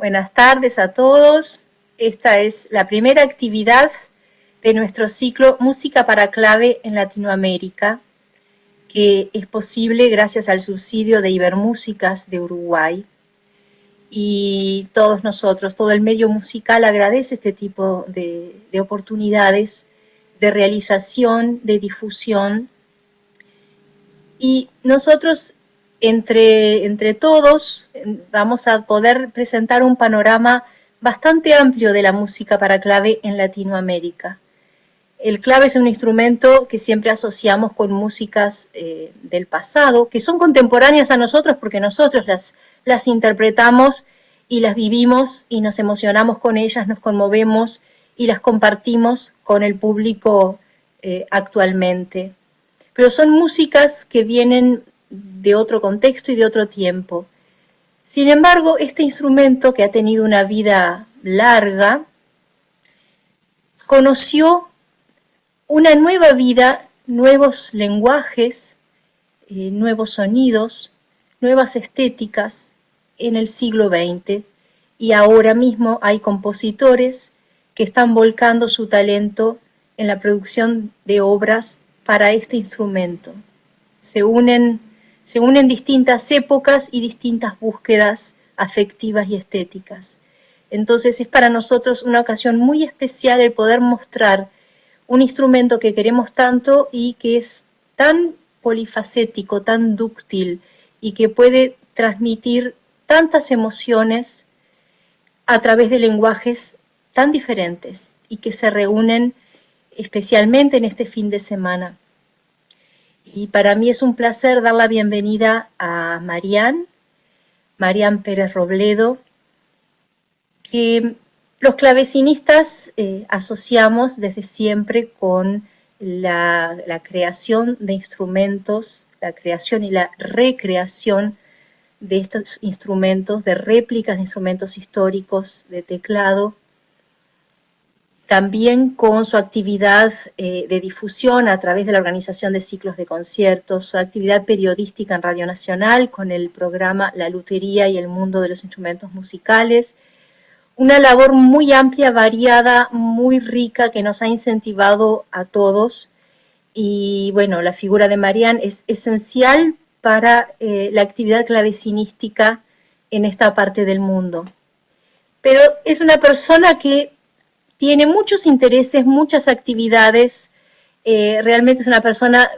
Buenas tardes a todos. Esta es la primera actividad de nuestro ciclo Música para Clave en Latinoamérica, que es posible gracias al subsidio de Ibermúsicas de Uruguay. Y todos nosotros, todo el medio musical agradece este tipo de oportunidades de realización, de difusión. Y nosotros, entre todos, vamos a poder presentar un panorama bastante amplio de la música para clave en Latinoamérica. El clave es un instrumento que siempre asociamos con músicas del pasado, que son contemporáneas a nosotros porque nosotros las interpretamos y las vivimos y nos emocionamos con ellas, nos conmovemos y las compartimos con el público actualmente. Pero son músicas que vienen de otro contexto y de otro tiempo. Sin embargo, este instrumento, que ha tenido una vida larga, conoció una nueva vida, nuevos lenguajes, nuevos sonidos, nuevas estéticas en el siglo XX, y ahora mismo hay compositores que están volcando su talento en la producción de obras para este instrumento. Se unen distintas épocas y distintas búsquedas afectivas y estéticas. Entonces es para nosotros una ocasión muy especial el poder mostrar un instrumento que queremos tanto y que es tan polifacético, tan dúctil y que puede transmitir tantas emociones a través de lenguajes tan diferentes y que se reúnen especialmente en este fin de semana. Y para mí es un placer dar la bienvenida a Marian Pérez Robledo, que los clavecinistas asociamos desde siempre con la creación de instrumentos, la creación y la recreación de estos instrumentos, de réplicas de instrumentos históricos, de teclado, también con su actividad de difusión a través de la organización de ciclos de conciertos, su actividad periodística en Radio Nacional con el programa La Lutería y el Mundo de los Instrumentos Musicales, una labor muy amplia, variada, muy rica, que nos ha incentivado a todos. Y bueno, la figura de Marian es esencial para la actividad clavecinística en esta parte del mundo. Pero es una persona que tiene muchos intereses, muchas actividades, realmente es una persona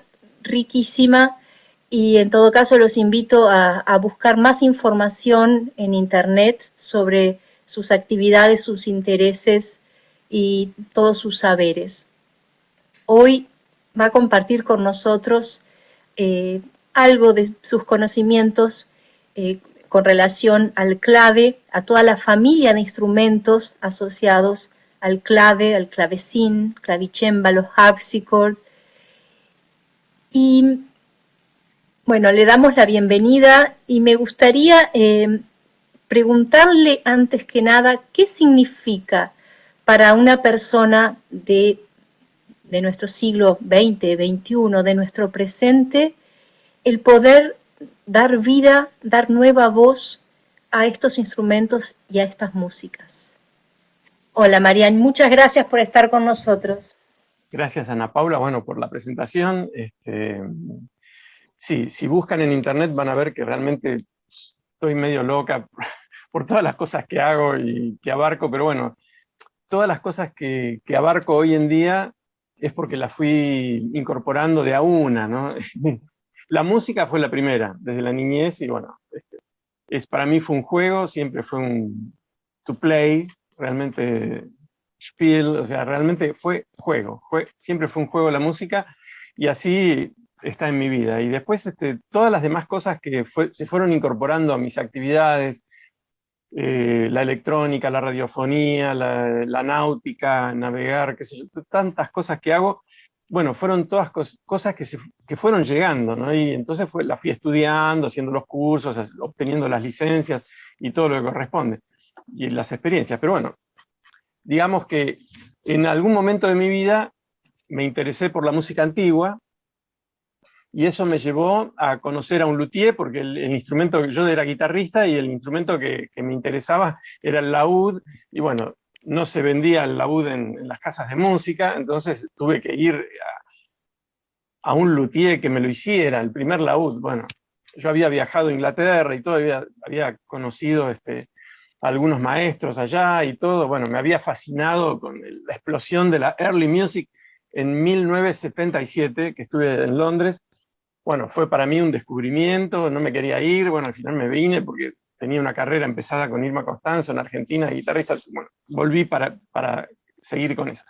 riquísima, y en todo caso los invito a buscar más información en internet sobre sus actividades, sus intereses y todos sus saberes. Hoy va a compartir con nosotros algo de sus conocimientos con relación al clave, a toda la familia de instrumentos asociados al clave, al clavecín, clavicémbalo, harpsichord. Y bueno, le damos la bienvenida y me gustaría preguntarle antes que nada qué significa para una persona de nuestro siglo XX, XXI, de nuestro presente, el poder dar vida, dar nueva voz a estos instrumentos y a estas músicas. Hola Marian, muchas gracias por estar con nosotros. Gracias Ana Paula, bueno, por la presentación. Sí, si buscan en internet van a ver que realmente estoy medio loca por todas las cosas que hago y que abarco, pero bueno, todas las cosas que abarco hoy en día es porque las fui incorporando de a una, ¿no? La música fue la primera, desde la niñez, y bueno, para mí fue un juego, siempre fue un to play, realmente spiel, o sea, realmente fue juego, siempre fue un juego la música, y así está en mi vida. Y después todas las demás cosas que se fueron incorporando a mis actividades, la electrónica, la radiofonía, la náutica, navegar, qué sé yo, tantas cosas que hago, bueno, fueron todas cosas que fueron llegando, ¿no? Y entonces la fui estudiando, haciendo los cursos, obteniendo las licencias y todo lo que corresponde, y las experiencias. Pero bueno, digamos que en algún momento de mi vida me interesé por la música antigua, y eso me llevó a conocer a un luthier, porque el instrumento, yo era guitarrista y el instrumento que me interesaba era el laúd, y bueno, no se vendía el laúd en las casas de música, entonces tuve que ir a un luthier que me lo hiciera, el primer laúd. Bueno, yo había viajado a Inglaterra y todo, había conocido algunos maestros allá y todo, bueno, me había fascinado con la explosión de la early music en 1977, que estuve en Londres. Bueno, fue para mí un descubrimiento, no me quería ir, bueno, al final me vine porque tenía una carrera empezada con Irma Constanzo en Argentina, guitarrista, bueno, volví para seguir con eso.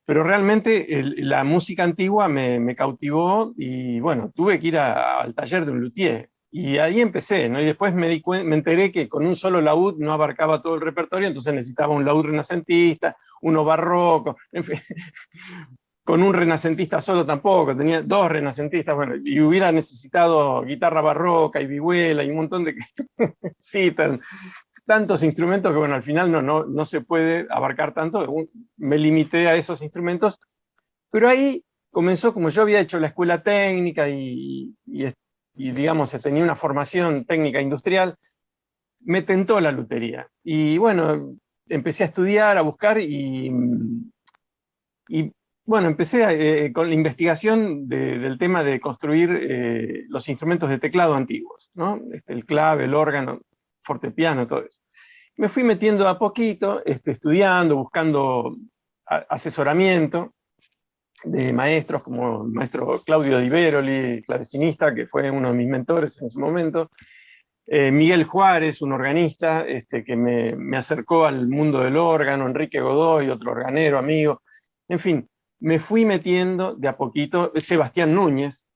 Pero realmente la música antigua me cautivó y bueno, tuve que ir al taller de un luthier. Y ahí empecé, ¿no? Y después me enteré que con un solo laúd no abarcaba todo el repertorio, entonces necesitaba un laúd renacentista, uno barroco, en fin. Con un renacentista solo tampoco, tenía dos renacentistas, bueno, y hubiera necesitado guitarra barroca y vihuela y un montón de sí, tantos instrumentos que bueno, al final no se puede abarcar tanto, me limité a esos instrumentos, pero ahí comenzó, como yo había hecho la escuela técnica y digamos, tenía una formación técnica industrial, me tentó la lutería. Y bueno, empecé a estudiar, a buscar y bueno, empecé con la investigación del tema de construir los instrumentos de teclado antiguos, ¿no? El clave, el órgano, fortepiano, todo eso. Me fui metiendo a poquito, estudiando, buscando asesoramiento de maestros como el maestro Claudio Di Veroli, clavecinista, que fue uno de mis mentores en ese momento, Miguel Juárez, un organista que me acercó al mundo del órgano, Enrique Godoy, otro organero, amigo, en fin, me fui metiendo de a poquito, Sebastián Núñez,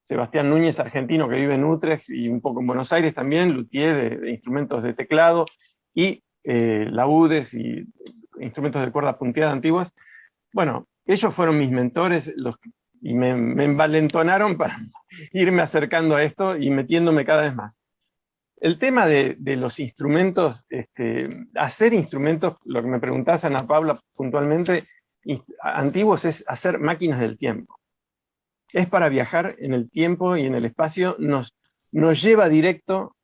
argentino que vive en Utrecht y un poco en Buenos Aires también, luthier de instrumentos de teclado y laúdes y instrumentos de cuerda punteada antiguas. Bueno, ellos fueron mis mentores y me envalentonaron para irme acercando a esto y metiéndome cada vez más. El tema de los instrumentos, hacer instrumentos, lo que me preguntás, Ana Paula, puntualmente, antiguos, es hacer máquinas del tiempo. Es para viajar en el tiempo y en el espacio, nos lleva directo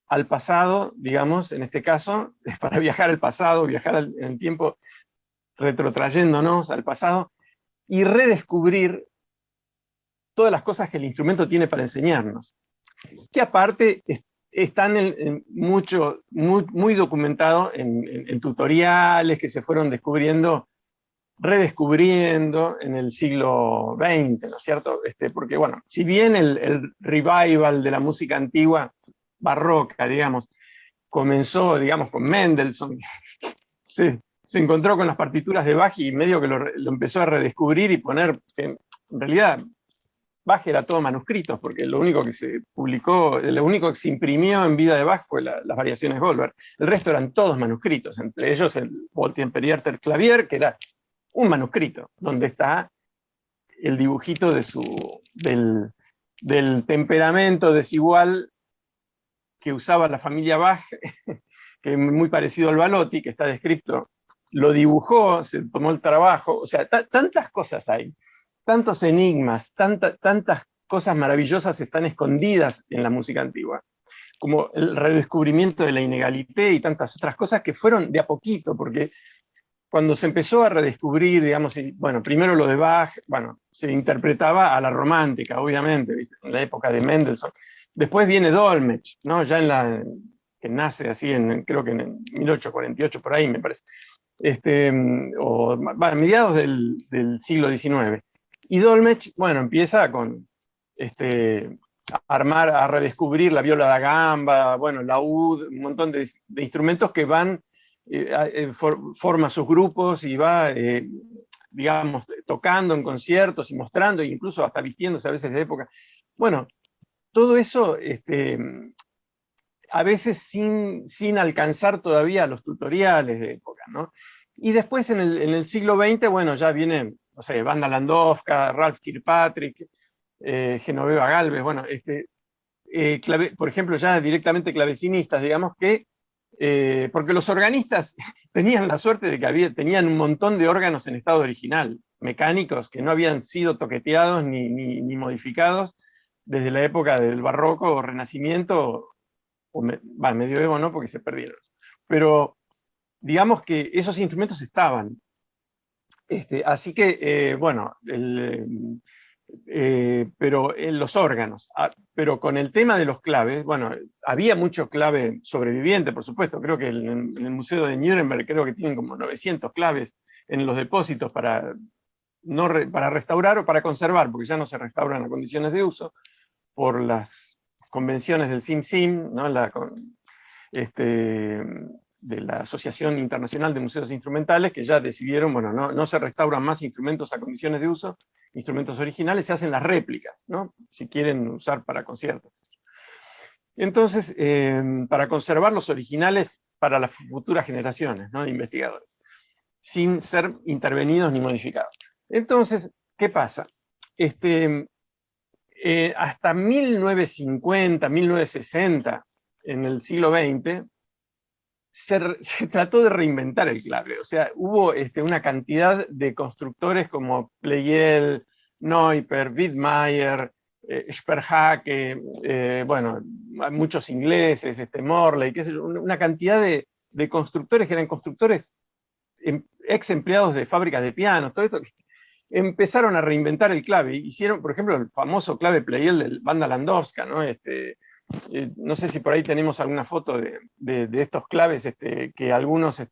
al pasado, digamos, en este caso, es para viajar al pasado, viajar en el tiempo, retrotrayéndonos al pasado, y redescubrir todas las cosas que el instrumento tiene para enseñarnos. Que aparte están muy documentado en tutoriales que se fueron redescubriendo en el siglo XX, ¿no es cierto? Porque bueno, si bien el revival de la música antigua, barroca, digamos, comenzó, digamos, con Mendelssohn, se encontró con las partituras de Bach y medio que lo empezó a redescubrir y poner, en realidad, Bach era todo manuscritos, porque lo único que se publicó, lo único que se imprimió en vida de Bach fue las variaciones Goldberg. El resto eran todos manuscritos, entre ellos el Wolfgang Clavier, que era un manuscrito, donde está el dibujito del temperamento desigual que usaba la familia Bach, que es muy parecido al Balotti, que está descrito, lo dibujó, se tomó el trabajo, o sea, tantas cosas hay, tantos enigmas, tantas cosas maravillosas están escondidas en la música antigua, como el redescubrimiento de la inegalité y tantas otras cosas que fueron de a poquito, porque cuando se empezó a redescubrir, digamos, bueno, primero lo de Bach, bueno, se interpretaba a la romántica, obviamente, ¿viste? En la época de Mendelssohn. Después viene Dolmetsch, ¿no? Ya que nace así, creo que en 1848, por ahí me parece, a mediados del siglo XIX. Y Dolmetsch, bueno, empieza con a redescubrir la viola da gamba, bueno, el laúd, un montón de instrumentos que van, forma sus grupos y va, digamos, tocando en conciertos y mostrando, incluso hasta vistiéndose a veces de época. Bueno, todo eso, a veces sin alcanzar todavía los tutoriales de época, ¿no? Y después en el siglo XX, bueno, ya viene, no sé, Wanda Landowska, Ralph Kirkpatrick, Genoveva Galvez, bueno, por ejemplo, ya directamente clavecinistas, digamos, que porque los organistas tenían la suerte de que tenían un montón de órganos en estado original, mecánicos, que no habían sido toqueteados ni modificados desde la época del barroco o renacimiento, o medioevo no, porque se perdieron. Pero digamos que esos instrumentos estaban. Así que, bueno, pero en los órganos. Pero con el tema de los claves, bueno, había mucho clave sobreviviente, por supuesto. Creo que en el Museo de Nuremberg creo que tienen como 900 claves en los depósitos para restaurar o para conservar, porque ya no se restauran a condiciones de uso, por las convenciones del CIMSIM, ¿no? De la Asociación Internacional de Museos Instrumentales, que ya decidieron, bueno, no se restauran más instrumentos a condiciones de uso, instrumentos originales, se hacen las réplicas, ¿no? Si quieren usar para conciertos. Entonces, para conservar los originales para las futuras generaciones, ¿no? De investigadores, sin ser intervenidos ni modificados. Entonces, ¿qué pasa? Hasta 1950, 1960, en el siglo XX, se trató de reinventar el clave. O sea, hubo una cantidad de constructores como Pleyel, Neuper, Widmeyer, Sperhake, bueno, muchos ingleses, Morley, una cantidad de constructores que eran constructores, ex empleados de fábricas de pianos, todo esto, que empezaron a reinventar el clave. Hicieron, por ejemplo, el famoso clave Pleyel del Banda Landowska, ¿no? No sé si por ahí tenemos alguna foto de estos claves que algunos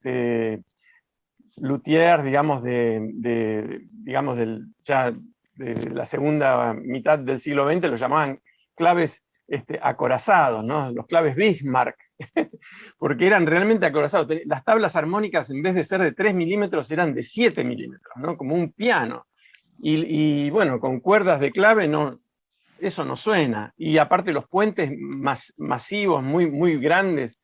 luthiers, digamos, ya de la segunda mitad del siglo XX, los llamaban claves acorazados, ¿no? Los claves Bismarck, porque eran realmente acorazados. Las tablas armónicas, en vez de ser de 3 milímetros, eran de 7 milímetros, ¿no? Como un piano. Y bueno, con cuerdas de clave eso no suena. Y aparte los puentes masivos, muy grandes,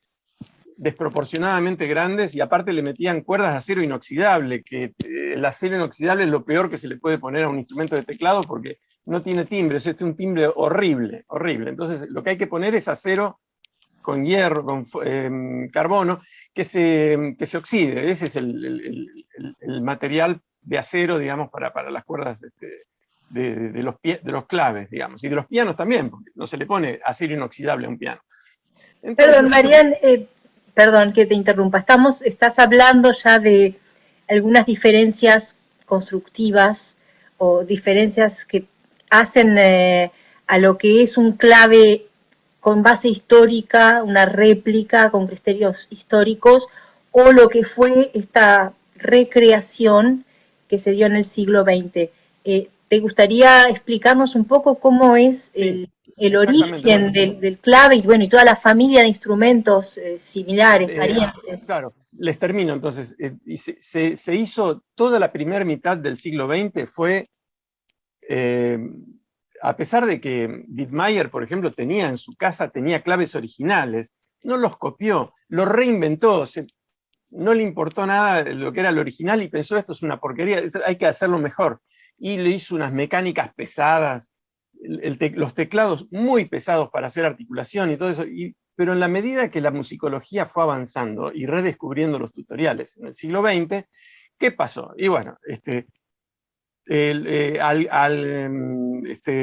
desproporcionadamente grandes, y aparte le metían cuerdas de acero inoxidable, que el acero inoxidable es lo peor que se le puede poner a un instrumento de teclado porque no tiene timbre, es un timbre horrible, horrible. Entonces lo que hay que poner es acero con hierro, con carbono, que se oxide. Ese es el material de acero, digamos, para las cuerdas de los claves, digamos, y de los pianos también, porque no se le pone acero inoxidable a un piano. Entonces, perdón, Marian, perdón que te interrumpa. Estás hablando ya de algunas diferencias constructivas o diferencias que hacen a lo que es un clave con base histórica, una réplica con criterios históricos, o lo que fue esta recreación que se dio en el siglo XX. ¿Te gustaría explicarnos un poco cómo es el origen del clave y toda la familia de instrumentos similares, parientes? Claro, les termino entonces. Se hizo toda la primera mitad del siglo XX, fue, a pesar de que Widmeyer, por ejemplo, tenía en su casa claves originales, no los copió, los reinventó, no le importó nada lo que era el original y pensó, esto es una porquería, hay que hacerlo mejor. Y le hizo unas mecánicas pesadas, los teclados muy pesados para hacer articulación y todo eso, pero en la medida que la musicología fue avanzando y redescubriendo los tutoriales en el siglo XX, ¿qué pasó? Y bueno,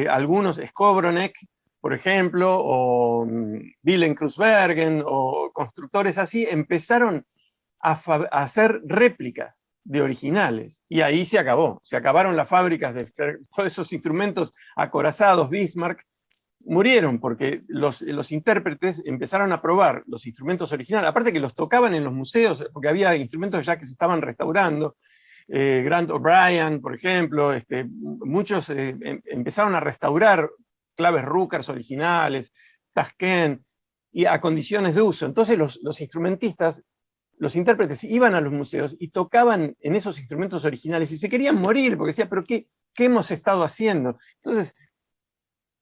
algunos, Skowronek, por ejemplo, o Willem Kreuzbergen, o constructores así, empezaron a hacer réplicas de originales, y ahí se acabaron las fábricas de todos esos instrumentos acorazados, Bismarck, murieron porque los intérpretes empezaron a probar los instrumentos originales, aparte que los tocaban en los museos, porque había instrumentos ya que se estaban restaurando, Grant O'Brien, por ejemplo, muchos empezaron a restaurar claves Ruckers originales, Tashkent, y a condiciones de uso. Entonces los instrumentistas, los intérpretes iban a los museos y tocaban en esos instrumentos originales y se querían morir porque decían, pero ¿qué hemos estado haciendo? Entonces,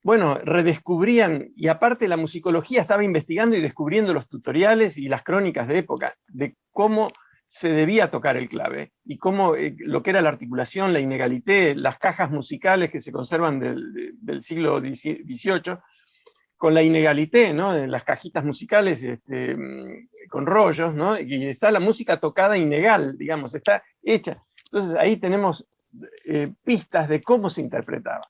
bueno, redescubrían, y aparte la musicología estaba investigando y descubriendo los tutoriales y las crónicas de época, de cómo se debía tocar el clave, y cómo lo que era la articulación, la inégalité, las cajas musicales que se conservan del siglo XVIII, con la inégalité, ¿no? En las cajitas musicales con rollos, ¿no? Y está la música tocada inegal, digamos, está hecha. Entonces ahí tenemos pistas de cómo se interpretaba.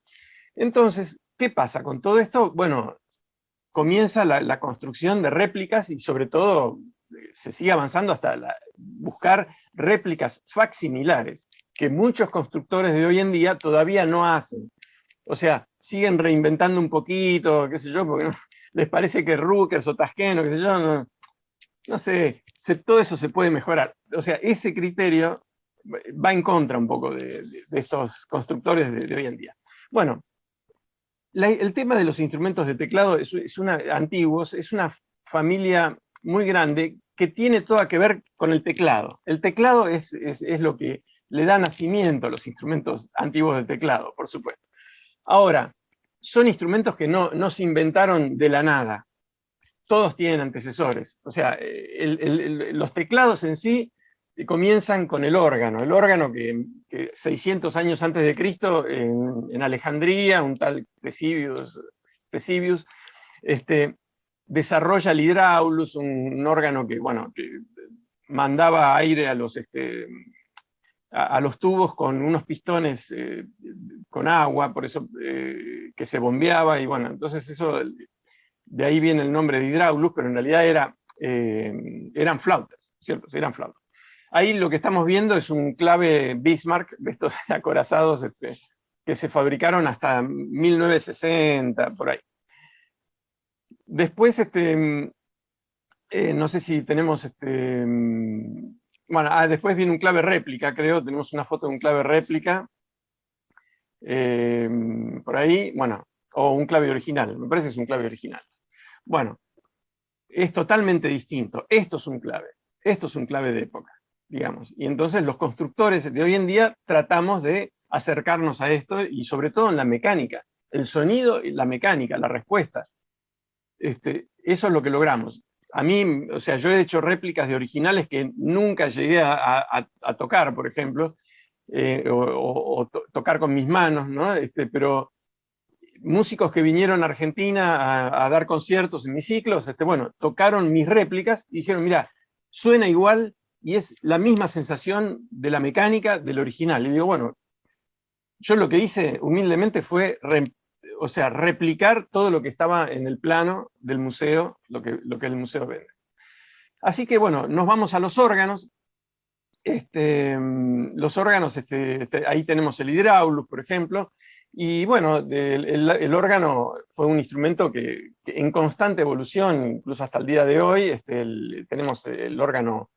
Entonces, ¿qué pasa con todo esto? Bueno, comienza la construcción de réplicas y sobre todo se sigue avanzando hasta buscar réplicas facsimilares que muchos constructores de hoy en día todavía no hacen. O sea, siguen reinventando un poquito, qué sé yo, porque no, les parece que Rukers o Tasqueno, qué sé yo, no sé, todo eso se puede mejorar. O sea, ese criterio va en contra un poco de estos constructores de hoy en día. Bueno, el tema de los instrumentos de teclado antiguos es una familia muy grande que tiene todo que ver con el teclado. El teclado es lo que le da nacimiento a los instrumentos antiguos de teclado, por supuesto. Ahora, son instrumentos que no se inventaron de la nada. Todos tienen antecesores. O sea, los teclados en sí comienzan con el órgano que 600 años antes de Cristo en Alejandría, un tal Ctesibius desarrolla el hydraulus, un órgano que mandaba aire a los tubos con unos pistones con agua, por eso que se bombeaba, y bueno, entonces eso, de ahí viene el nombre de hydraulus, pero en realidad eran flautas, ¿cierto? Eran flautas. Ahí lo que estamos viendo es un clave Bismarck, de estos acorazados que se fabricaron hasta 1960, por ahí. Después, no sé si tenemos, después viene un clave réplica, creo, tenemos una foto de un clave réplica, por ahí, bueno, o un clave original, me parece que es un clave original. Bueno, es totalmente distinto, esto es un clave de época, digamos, y entonces los constructores de hoy en día tratamos de acercarnos a esto, y sobre todo en la mecánica, el sonido y la mecánica, la respuesta. Eso es lo que logramos. A mí, o sea, yo he hecho réplicas de originales que nunca llegué a tocar, por ejemplo, o tocar con mis manos, ¿no? Pero músicos que vinieron a Argentina a dar conciertos en mis ciclos, tocaron mis réplicas y dijeron, mira, suena igual y es la misma sensación de la mecánica del original. Y digo, bueno, yo lo que hice humildemente fue replicar todo lo que estaba en el plano del museo, lo que el museo vende. Así que bueno, nos vamos a los órganos. Los órganos, ahí tenemos el hydraulus, por ejemplo, y bueno, el órgano fue un instrumento que en constante evolución, incluso hasta el día de hoy. Tenemos el órgano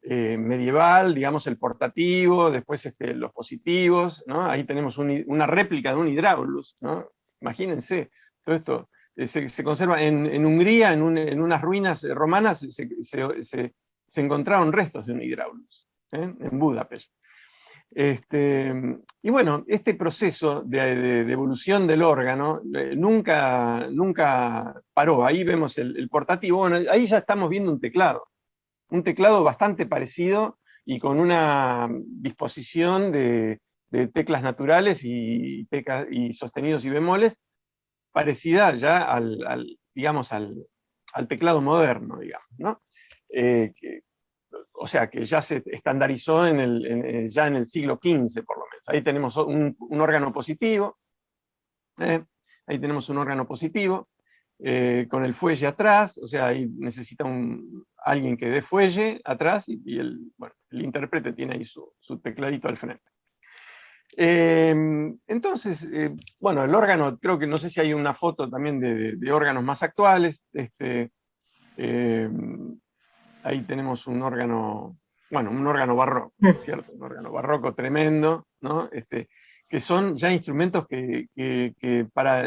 medieval, digamos, el portativo, después los positivos, ¿no? Ahí tenemos una réplica de un hydraulus, ¿no? Imagínense, todo esto se conserva en Hungría, en unas ruinas romanas, se encontraron restos de un hydraulus, en Budapest. Y bueno, este proceso de evolución del órgano nunca paró. Ahí vemos el portativo, bueno, ahí ya estamos viendo un teclado bastante parecido y con una disposición de teclas naturales y sostenidos y bemoles parecida ya digamos, al teclado moderno, digamos, ¿no? O sea, que ya se estandarizó ya en el siglo XV, por lo menos. Ahí tenemos un órgano positivo, ahí tenemos un órgano positivo, con el fuelle atrás, o sea, ahí necesita alguien que dé fuelle atrás, y el intérprete tiene ahí su tecladito al frente. Entonces, el órgano, creo que no sé si hay una foto también de órganos más actuales. Ahí tenemos un órgano barroco, ¿cierto? Un órgano barroco tremendo, ¿no? Que son ya instrumentos que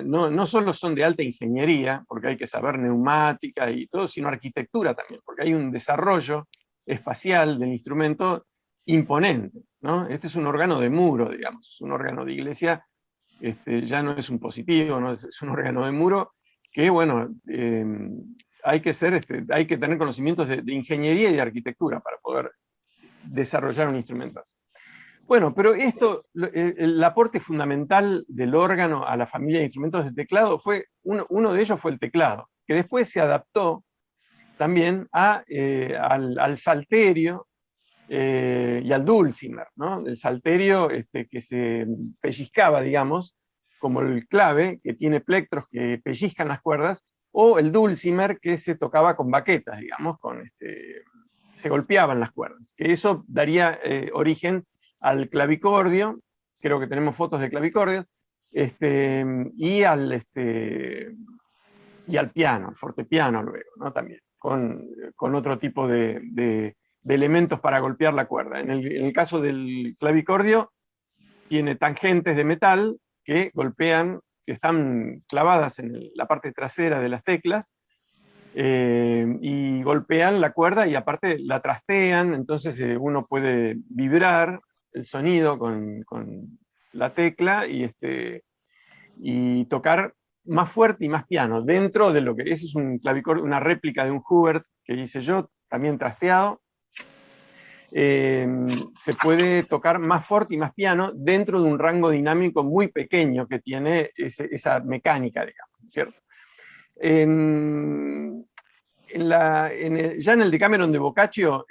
no solo son de alta ingeniería, porque hay que saber neumática y todo, sino arquitectura también, porque hay un desarrollo espacial del instrumento imponente, ¿no? Este es un órgano de muro, digamos, un órgano de iglesia, ya no es un positivo, ¿no? Es un órgano de muro que, bueno, hay que tener conocimientos de ingeniería y de arquitectura para poder desarrollar un instrumento así. Bueno, pero esto, el aporte fundamental del órgano a la familia de instrumentos de teclado fue, uno de ellos fue el teclado, que después se adaptó también al salterio y al dulcimer, ¿no? El salterio que se pellizcaba, digamos, como el clave, que tiene plectros que pellizcan las cuerdas, o el dulcimer que se tocaba con baquetas, digamos, se golpeaban las cuerdas, que eso daría origen al clavicordio, creo que tenemos fotos de clavicordio, y al piano, al fortepiano luego, ¿no? También, con otro tipo de elementos para golpear la cuerda. En el caso del clavicordio, tiene tangentes de metal que golpean, que están clavadas en la parte trasera de las teclas, y golpean la cuerda y aparte la trastean, entonces uno puede vibrar el sonido con la tecla y tocar más fuerte y más piano, dentro de lo que ese es un clavicordio, una réplica de un Hubert que hice yo, también trasteado. Se puede tocar más fuerte y más piano dentro de un rango dinámico muy pequeño que tiene esa mecánica, digamos, ¿cierto? Ya en el Decameron de Boccaccio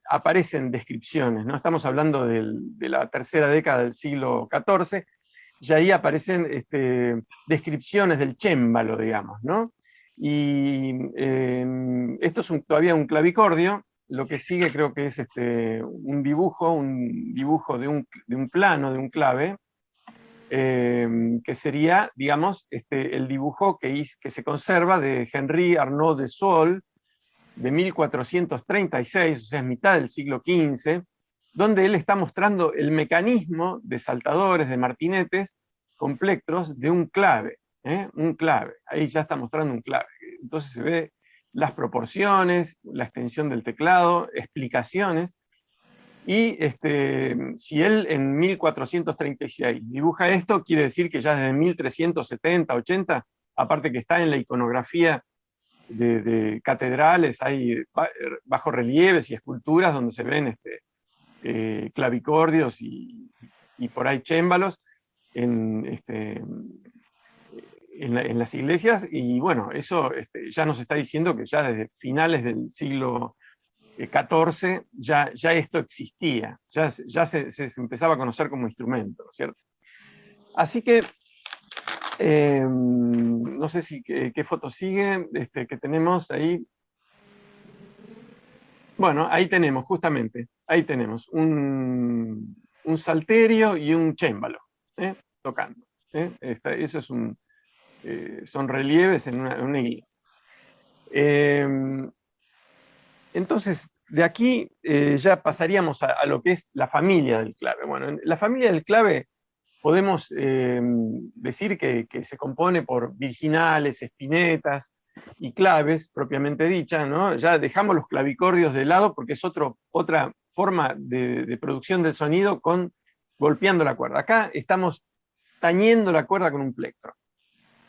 aparecen descripciones, ¿no? Estamos hablando de la tercera década del siglo XIV, y ahí aparecen descripciones del cémbalo, digamos, ¿no? Y esto es todavía un clavicordio. Lo que sigue creo que es un dibujo de un plano, de un clave, que sería, digamos, el dibujo que se conserva de Henri Arnaud de Sol, de 1436, o sea, es mitad del siglo XV, donde él está mostrando el mecanismo de saltadores, de martinetes, con plectros de un clave, un clave. Ahí ya está mostrando un clave. Entonces se ve las proporciones, la extensión del teclado, explicaciones. Y si él en 1436 dibuja esto, quiere decir que ya desde 1370, 80, aparte que está en la iconografía de catedrales, hay bajorrelieves y esculturas donde se ven clavicordios y por ahí cémbalos en las iglesias, y bueno, eso ya nos está diciendo que ya desde finales del siglo XIV ya esto existía, ya se empezaba a conocer como instrumento, ¿no es cierto? Así que, no sé si qué foto sigue, que tenemos ahí. Bueno, ahí tenemos, justamente, ahí tenemos un salterio y un cémbalo, tocando. Eso son relieves en una iglesia. Entonces, de aquí ya pasaríamos a lo que es la familia del clave. Bueno, en la familia del clave podemos decir que se compone por virginales, espinetas y claves, propiamente dicha, ¿no? Ya dejamos los clavicordios de lado porque es otra forma de producción del sonido golpeando la cuerda. Acá estamos tañendo la cuerda con un plectro,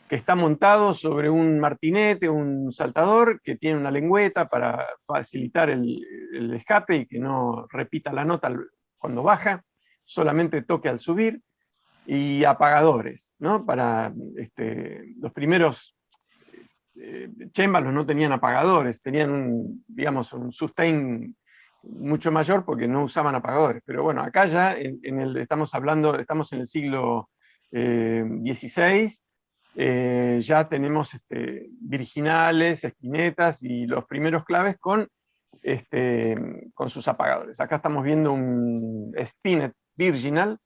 que está montado sobre un martinete, un saltador, que tiene una lengüeta para facilitar el escape y que no repita la nota cuando baja, solamente toque al subir, y apagadores, ¿no? Para los primeros cémbalos no tenían apagadores, tenían digamos, un sustain mucho mayor porque no usaban apagadores. Pero bueno, acá ya estamos en el siglo XVI, ya tenemos virginales, espinetas y los primeros claves con sus apagadores. Acá estamos viendo un Spinet virginal.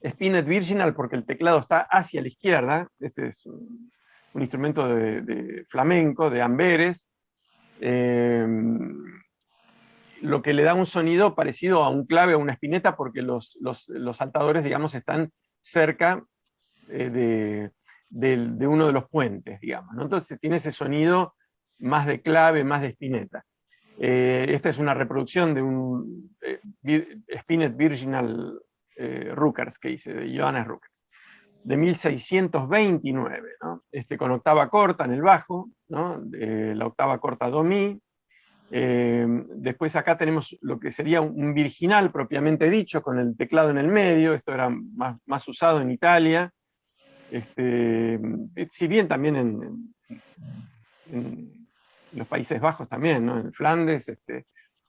Spinet virginal porque el teclado está hacia la izquierda. Este es un instrumento de flamenco, de Amberes, lo que le da un sonido parecido a un clave o una espineta porque los saltadores, digamos, están cerca de uno de los puentes, digamos, ¿no? Entonces tiene ese sonido más de clave, más de espineta. Esta es una reproducción de un Spinet Virginal Ruckers que hice, de Johannes Ruckers, de 1629, ¿no? Con octava corta en el bajo, ¿no? La octava corta do mi, Después acá tenemos lo que sería un virginal propiamente dicho, con el teclado en el medio. Esto era más usado en Italia. Si bien también en los Países Bajos también, ¿no? En Flandes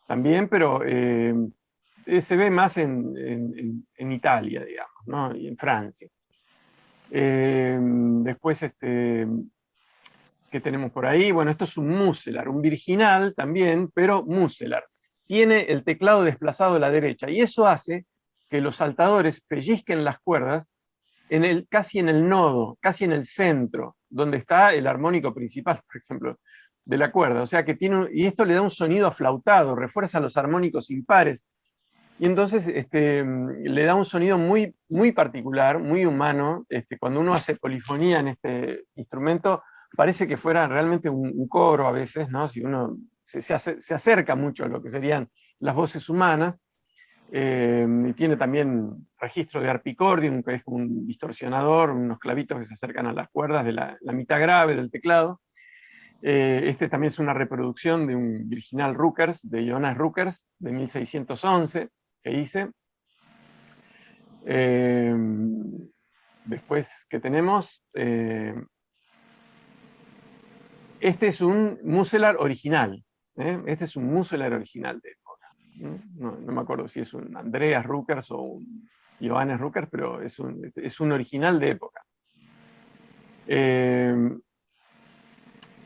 también, pero se ve más en Italia, digamos, ¿no? Y en Francia. Después, ¿qué tenemos por ahí? Bueno, esto es un muselar, un virginal también, pero muselar. Tiene el teclado desplazado a la derecha, y eso hace que los saltadores pellizquen las cuerdas casi en el nodo, casi en el centro, donde está el armónico principal, por ejemplo, de la cuerda. O sea que y esto le da un sonido aflautado, refuerza los armónicos impares, y entonces le da un sonido muy, muy particular, muy humano. Cuando uno hace polifonía en este instrumento, parece que fuera realmente un coro a veces, ¿no? Si uno se acerca mucho a lo que serían las voces humanas. Y tiene también registro de harpicordium, que es como un distorsionador, unos clavitos que se acercan a las cuerdas de la mitad grave del teclado. Este también es una reproducción de un virginal Ruckers, de Jonas Ruckers, de 1611, que hice. Después, ¿qué tenemos? Este es un muselar original. Este es un muselar original de época. No me acuerdo si es un Andreas Ruckers o un Johannes Ruckers, pero es un original de época.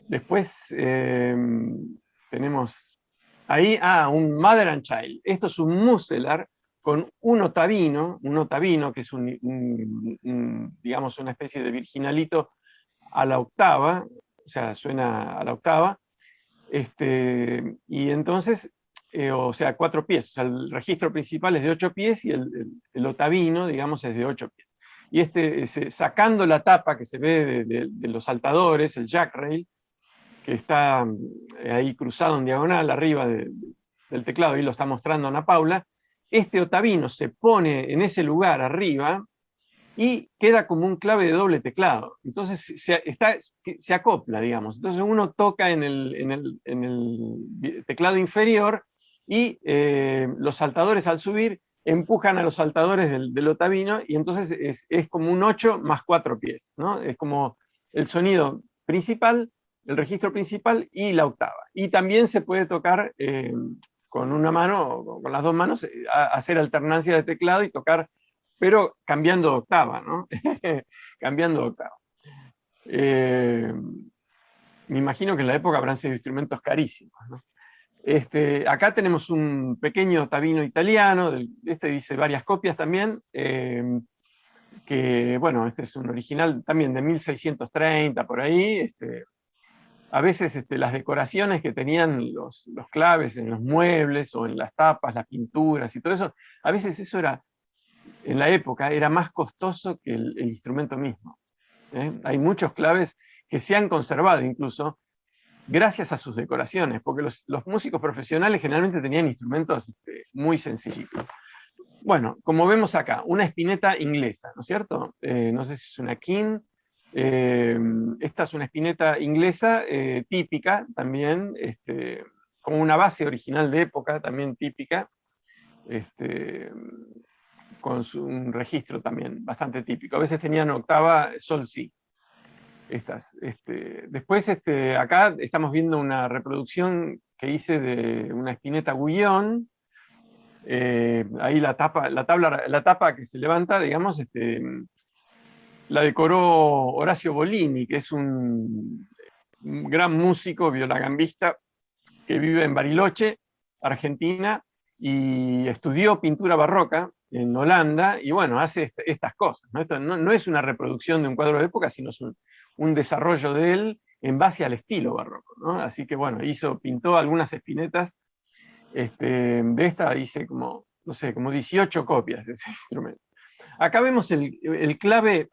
Después tenemos ahí, un Mother and Child. Esto es un muselar con un otavino, que es digamos una especie de virginalito a la octava, o sea, suena a la octava, y entonces, o sea, 4 pies, o sea, el registro principal es de 8 pies y el otavino, digamos, es de 8 pies. Y sacando la tapa que se ve de los saltadores, el jack rail, que está ahí cruzado en diagonal arriba del teclado, y lo está mostrando Ana Paula, este otavino se pone en ese lugar arriba y queda como un clave de doble teclado. Entonces se acopla, digamos. Entonces uno toca en el teclado inferior y los saltadores al subir empujan a los saltadores del otavino, y entonces es como un 8 más 4 pies, ¿no? Es como el sonido principal, el registro principal y la octava. Y también se puede tocar con una mano, o con las dos manos, hacer alternancia de teclado y tocar, pero cambiando de octava, ¿no? Cambiando de octava. Me imagino que en la época habrán sido instrumentos carísimos, ¿no? Acá tenemos un pequeño otavino italiano, dice varias copias también, que, bueno, este es un original también de 1630, por ahí. A veces las decoraciones que tenían los claves en los muebles o en las tapas, las pinturas y todo eso, a veces eso era, en la época, era más costoso que el instrumento mismo. Hay muchos claves que se han conservado incluso gracias a sus decoraciones, porque los músicos profesionales generalmente tenían instrumentos muy sencillitos. Bueno, como vemos acá, una espineta inglesa, ¿no es cierto? No sé si es una King. Esta es una espineta inglesa típica también, como una base original de época también típica, con un registro también bastante típico. A veces tenían octava sol-si. Después acá estamos viendo una reproducción que hice de una espineta Guillón. Ahí la tapa que se levanta, digamos, la decoró Horacio Bolini, que es un gran músico violagambista que vive en Bariloche, Argentina, y estudió pintura barroca en Holanda, y bueno, hace estas cosas, ¿no? Esto no es una reproducción de un cuadro de época, sino es un desarrollo de él en base al estilo barroco, ¿no? Así que bueno, pintó algunas espinetas. De esta hice como, no sé, como 18 copias de ese instrumento. Acá vemos el clave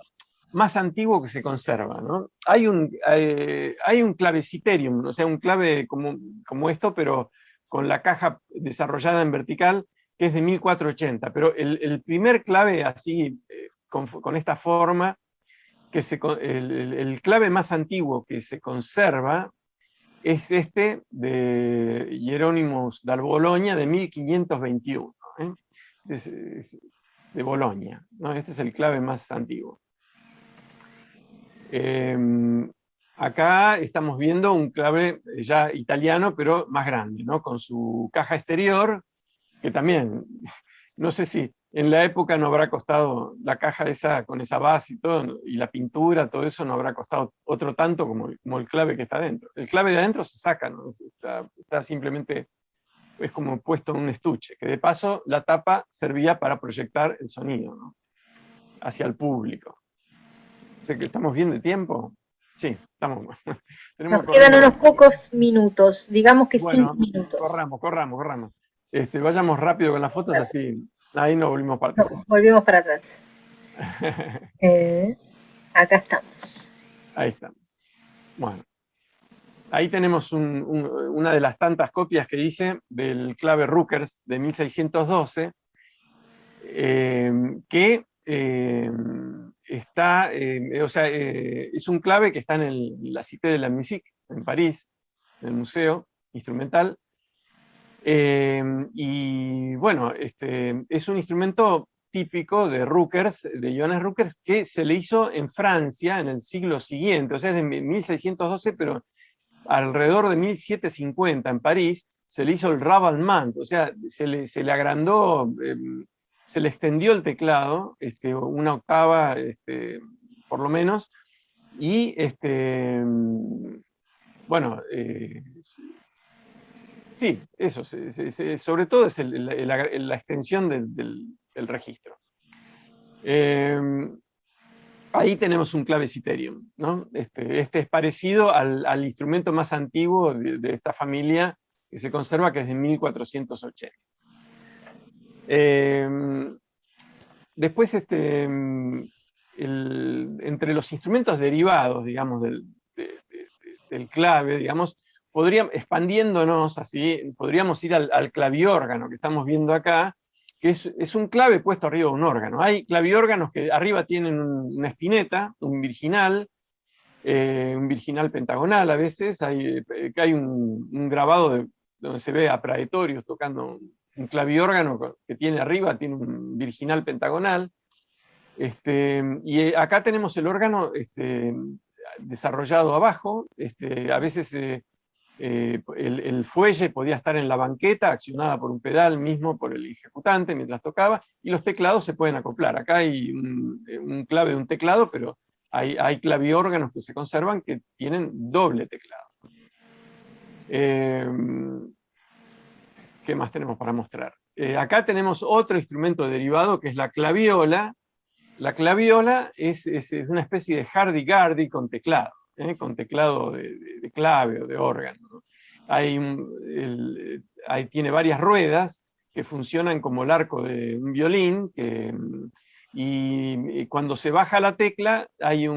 más antiguo que se conserva, ¿no? Hay un claveciterium, o sea, un clave como esto, pero con la caja desarrollada en vertical, que es de 1480, pero el primer clave así, con esta forma, el clave más antiguo que se conserva es este de Hieronymus dal Bologna de 1521, ¿eh? Es de Bolonia, ¿no? Este es el clave más antiguo. Acá estamos viendo un clave ya italiano, pero más grande, ¿no? Con su caja exterior, que también, no sé si en la época no habrá costado la caja esa con esa base y todo, y la pintura, todo eso no habrá costado otro tanto como el clave que está adentro. El clave de adentro se saca, ¿no? Está simplemente, es como puesto en un estuche, que de paso la tapa servía para proyectar el sonido, ¿no? Hacia el público. Sé que estamos bien de tiempo. Sí, estamos. Nos quedan unos pocos minutos, digamos que bueno, 5 minutos. Corramos. Vayamos rápido con las fotos, así ahí nos volvimos para atrás. No, volvemos para atrás. Acá estamos. Ahí estamos. Bueno, ahí tenemos una de las tantas copias que hice del clave Rukers de 1612, que está, es un clave que está en la Cité de la Musique, en París, en el Museo Instrumental. Y bueno, es un instrumento típico de Rukers, de Johannes Rukers, que se le hizo en Francia en el siglo siguiente, o sea, es de 1612, pero alrededor de 1750 en París se le hizo el raballement, o sea, se le agrandó, se le extendió el teclado, una octava por lo menos, y bueno, sí, eso, sobre todo es la extensión del registro. Ahí tenemos un clave Citerium, ¿no? Este es parecido al instrumento más antiguo de esta familia que se conserva, que es de 1480. Después, entre los instrumentos derivados, digamos, del clave, digamos, expandiéndonos así, podríamos ir al claviórgano que estamos viendo acá, que es un clave puesto arriba de un órgano. Hay claviórganos que arriba tienen una espineta, un virginal pentagonal a veces. Hay un grabado donde se ve a Praetorius tocando un claviórgano que tiene arriba, tiene un virginal pentagonal. Y acá tenemos el órgano desarrollado abajo. A veces el fuelle podía estar en la banqueta, accionada por un pedal mismo por el ejecutante mientras tocaba, y los teclados se pueden acoplar. Acá hay un clave de un teclado, pero hay claviórganos que se conservan que tienen doble teclado. ¿Qué más tenemos para mostrar? Acá tenemos otro instrumento derivado que es la claviola. La claviola es una especie de hurdy-gurdy con teclado de clave o de órgano, ¿no? Tiene varias ruedas que funcionan como el arco de un violín, y cuando se baja la tecla, hay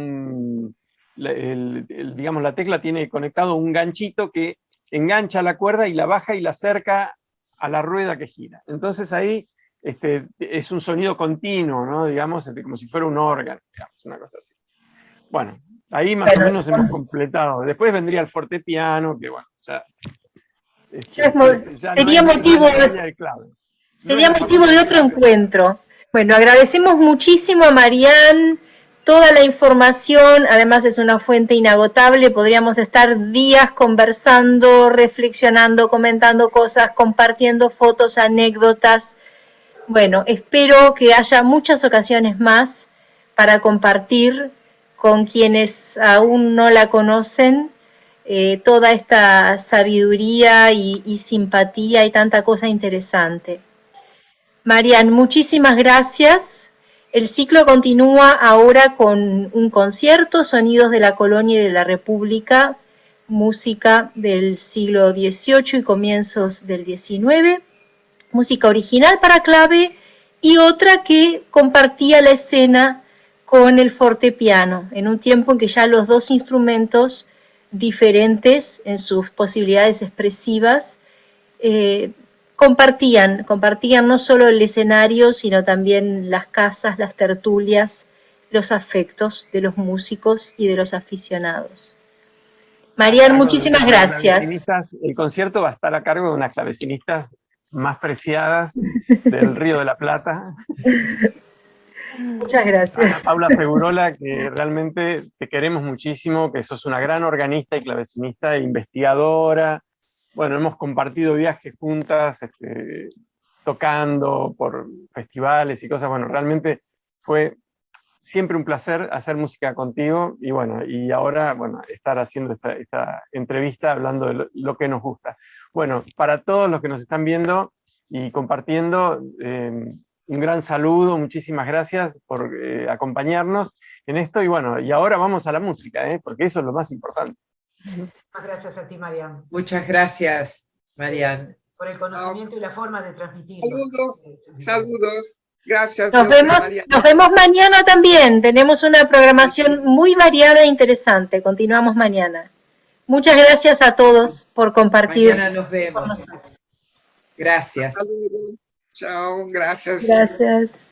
digamos, la tecla tiene conectado un ganchito que engancha la cuerda y la baja y la acerca a la rueda que gira. Entonces ahí es un sonido continuo, ¿no? Digamos, como si fuera un órgano, digamos, una cosa así. Bueno, ahí más o menos hemos completado. Después vendría el fortepiano, que bueno, sería motivo de otro encuentro. Bueno, agradecemos muchísimo a Marianne toda la información, además es una fuente inagotable, podríamos estar días conversando, reflexionando, comentando cosas, compartiendo fotos, anécdotas. Bueno, espero que haya muchas ocasiones más para compartir con quienes aún no la conocen toda esta sabiduría y simpatía y tanta cosa interesante. Marianne, muchísimas gracias. El ciclo continúa ahora con un concierto, Sonidos de la Colonia y de la República, música del siglo XVIII y comienzos del XIX, música original para clave y otra que compartía la escena con el fortepiano, en un tiempo en que ya los dos instrumentos diferentes en sus posibilidades expresivas compartían no solo el escenario, sino también las casas, las tertulias, los afectos de los músicos y de los aficionados. Marian, cargo de muchísimas unas gracias. clavecinistas. El concierto va a estar a cargo de unas clavecinistas más preciadas del Río de la Plata. Muchas Ana gracias. Paula Segurola, que realmente te queremos muchísimo, que sos una gran organista y clavecinista e investigadora. Bueno, hemos compartido viajes juntas, tocando por festivales y cosas. Bueno, realmente fue siempre un placer hacer música contigo y bueno, y ahora, bueno, estar haciendo esta entrevista hablando de lo que nos gusta. Bueno, para todos los que nos están viendo y compartiendo, un gran saludo, muchísimas gracias por acompañarnos en esto y bueno, y ahora vamos a la música, porque eso es lo más importante. Muchas gracias a ti, Marian. Muchas gracias, Marian. Por el conocimiento y la forma de transmitirlo. Saludos, saludos. Gracias. Nos vemos mañana también. Tenemos una programación muy variada e interesante. Continuamos mañana. Muchas gracias a todos por compartir. Mañana nos vemos. Gracias. Saludos. Chao, gracias. Gracias.